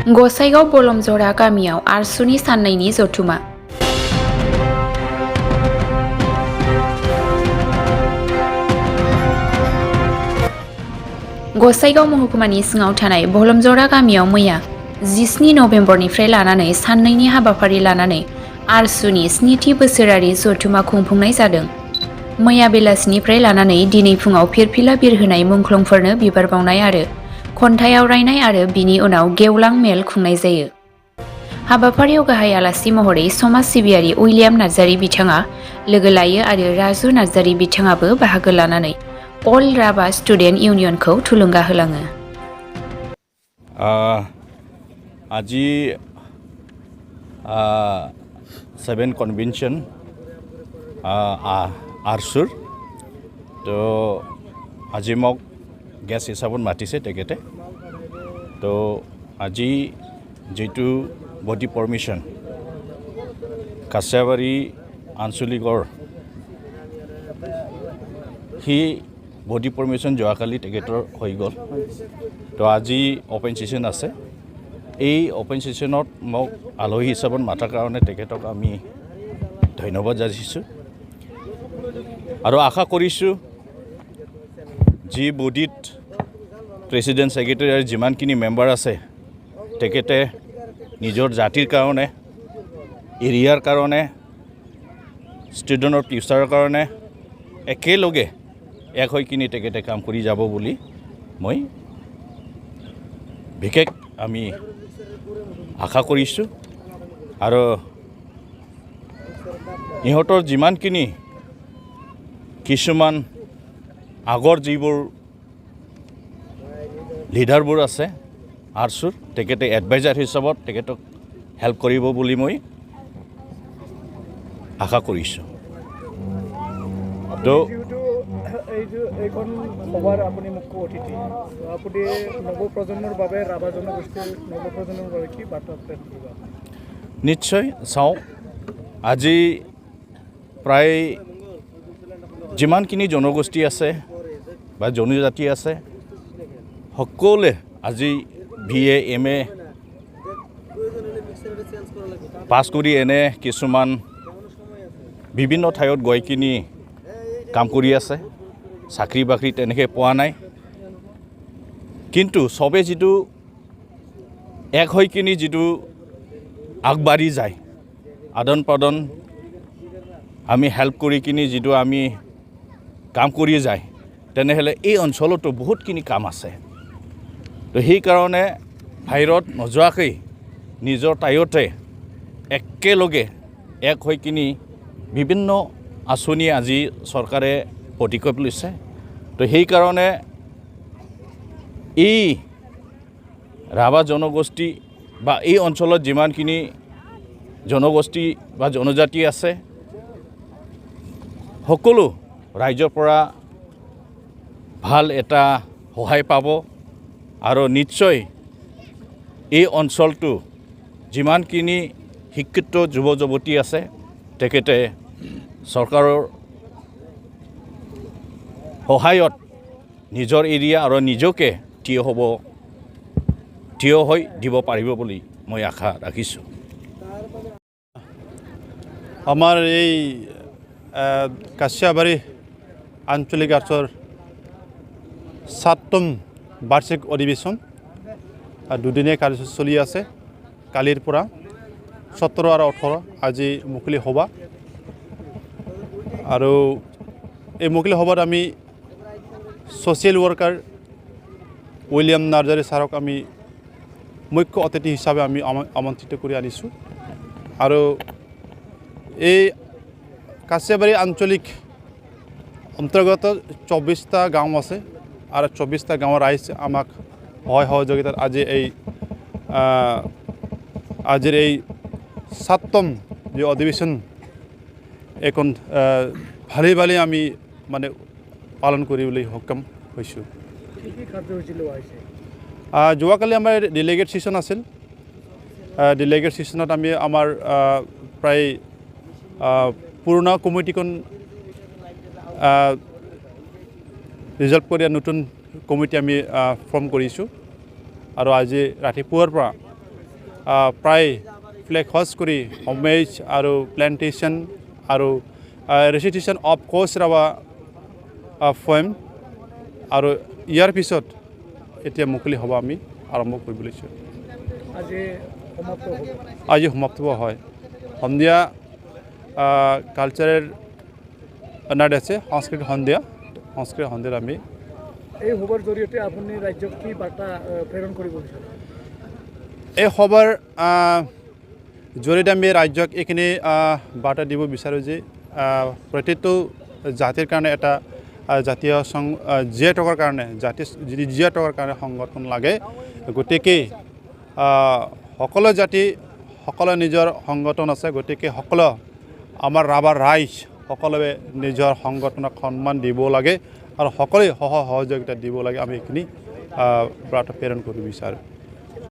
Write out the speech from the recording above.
गसाइगाव बलमजरा गामियाव आरसुनि साननैनि जथुमा। गसाइगाव महकुमानि सिङाव थानाय बलमजरा गामियाव मैया 17 नभेम्बरनिफ्राय लानानै साननैनि हाबाफारि लानानै आरसुनि 7थि बोसोरारि जथुमा खुंफुंनाय जादों। मैया बेलासिनिफ्राय लानानै दिनै फुङाव फिरफिला बिरहोनाय मुंख्लंफोरनो बिबार बावनाय आरो खन्थाइ आवरायनाय आरो बिनि उनाव गेवलां मेल खुंनाय जायो। हाबाफारियाव गाहाय आलासि महरै समाज सिबियारि उइलियाम नार्जारी बिथाङा लोगो लायो आरो राजु नार्जारी बिथाङाबो बाहागो लानानै अल राभा स्टुडेन्ट इउनियनखौ थुलुंगा होलाङो। আজি 7 কনভেনশন আরসুর তো আজি মোক গেছ হিসাবত মাতিছে তেখেতে। তো আজি যেটো বডি পারমিশন কাছাবাৰী আঞ্চলিকৰ সি বডি পাৰমিশন যোৱাকালি তেখেতৰ হৈ গ'ল। তো আজি ওপেন সেশন আছে। এই ওপেন সেশনত মোক আলহী হিচাপত মাতাৰ কাৰণে তেখেতক আমি ধন্যবাদ যাচিছোঁ আৰু আশা কৰিছোঁ যি বডিত প্ৰেচিডেণ্ট ছেক্ৰেটাৰী আৰু যিমানখিনি মেম্বাৰ আছে তেখেতে নিজৰ জাতিৰ কাৰণে, এৰিয়াৰ কাৰণে, ষ্টুডেণ্টৰ ফিউচাৰৰ কাৰণে একেলগে এক হৈ কিনি তেখেতে কাম কৰি যাব বুলি মই বিশেষ আমি আশা কৰিছোঁ। আৰু ইহঁতৰ যিমানখিনি কিছুমান আগৰ যিবোৰ লিডাৰবোৰ আছে আৰচুৰ তেখেতে এডভাইজাৰ হিচাপত তেখেতক হেল্প কৰিব বুলি মই আশা কৰিছোঁ। তো এইখন সভাৰ আপুনি মুখ্য অতিথি, আপুনি নৱপ্ৰজন্মৰ বাবে ৰাভা জনগোষ্ঠীৰ নৱপ্ৰজন্মৰ বাবে কি বাৰ্তা দিব? নিশ্চয় চাওঁ, আজি প্ৰায় যিমানখিনি জনগোষ্ঠী আছে বা জনজাতি আছে সকলোৱে আজি BA MA পাছ কৰি এনে কিছুমান বিভিন্ন ঠাইত গৈ কিনি কাম কৰি আছে। চাকৰি বাকৰি তেনেকৈ পোৱা নাই, কিন্তু চবে যিটো এক হৈ কিনি যিটো আগবাঢ়ি যায়, আদান প্ৰদান আমি হেল্প কৰি কিনি যিটো আমি কাম কৰি যায়, তেনেহ'লে এই অঞ্চলতো বহুতখিনি কাম আছে। তো সেইকাৰণে বাহিৰত নোযোৱাকৈ নিজৰ ঠাইতে একেলগে এক হৈ কিনি বিভিন্ন আঁচনি আজি চৰকাৰে পদক্ষেপ লৈছে। তো সেইকাৰণে এই ৰাভা জনগোষ্ঠী বা এই অঞ্চলত যিমানখিনি জনগোষ্ঠী বা জনজাতি আছে সকলো ৰাইজৰ পৰা ভাল এটা সহায় পাব আৰু নিশ্চয় এই অঞ্চলটো যিমানখিনি শিক্ষিত যুৱ যুৱতী আছে তেখেতে চৰকাৰৰ সহায়ত নিজৰ এৰিয়া আৰু নিজকে থিয় হৈ দিব পাৰিব বুলি মই আশা ৰাখিছোঁ। আমাৰ এই কাছিয়াবাৰী আঞ্চলিক আৰ্চৰ 7ম বাৰ্ষিক অধিৱেশন দুদিনীয়া কাৰ্যসূচী চলি আছে। কালিৰ পৰা 17 আৰু 18 আজি মুকলি সভা। আৰু এই মুকলি সভাত আমি ছ'চিয়েল ৱৰ্কাৰ উইলিয়াম নাৰ্জাৰী ছাৰক আমি মুখ্য অতিথি হিচাপে আমি আমন্ত্ৰিত কৰি আনিছোঁ। আৰু এই কাছিয়াবাৰী আঞ্চলিক অন্তৰ্গত 24টা গাঁও আছে আৰু 24টা গাঁৱৰ ৰাইজ আমাক সহায় সহযোগিতাত আজিৰ এই 7ম যে অধিৱেশন এখন ভালে আমি মানে পালন কৰিবলৈ সক্ষম হৈছোঁ। যোৱাকালি আমাৰ ডেলিগেট ছেশ্যন আছিল। ডেলিগেট ছেশ্যনত আমি আমাৰ প্ৰায় পুৰণা কমিটিখন ৰিজল্ভ কৰি নতুন কমিটি আমি ফৰ্ম কৰিছোঁ। আৰু আজি ৰাতিপুৱাৰ পৰা প্ৰায় ফ্লেগ হোষ্ট কৰি হোমেজ আৰু প্লেণ্টেশ্যন আৰু ৰেচিটেশ্যন অফ কোচ ৰাবা ফয়েম আৰু ইয়াৰ পিছত এতিয়া মুকলি হ'ব আমি আৰম্ভ কৰিব লৈছোঁ আজি সমাপ্ত হয় সন্ধিয়া কালচাৰেল নাইট আছে সংস্কৃতিক সন্ধিয়াত আমি এই সভাৰ জৰিয়তে আপুনি ৰাজ্যক কি বাৰ্তা প্ৰেৰণ কৰিব বিচাৰে এই সভাৰ জৰিয়তে আমি ৰাজ্যক এইখিনি বাৰ্তা দিব বিচাৰোঁ যে প্ৰতিটো জাতিৰ কাৰণে এটা জাতীয় জীয়াই থকাৰ কাৰণে জীয়াই থকাৰ কাৰণে সংগঠন লাগে গতিকে সকলো জাতি সকলো নিজৰ সংগঠন আছে গতিকে সকলো আমাৰ ৰাভা ৰাইজ সকলোৱে নিজৰ সংগঠনক সন্মান দিব লাগে আৰু সকলোৱে সহযোগিতা দিব লাগে আমি এইখিনি বাৰ্তা প্ৰেৰণ কৰিব বিচাৰোঁ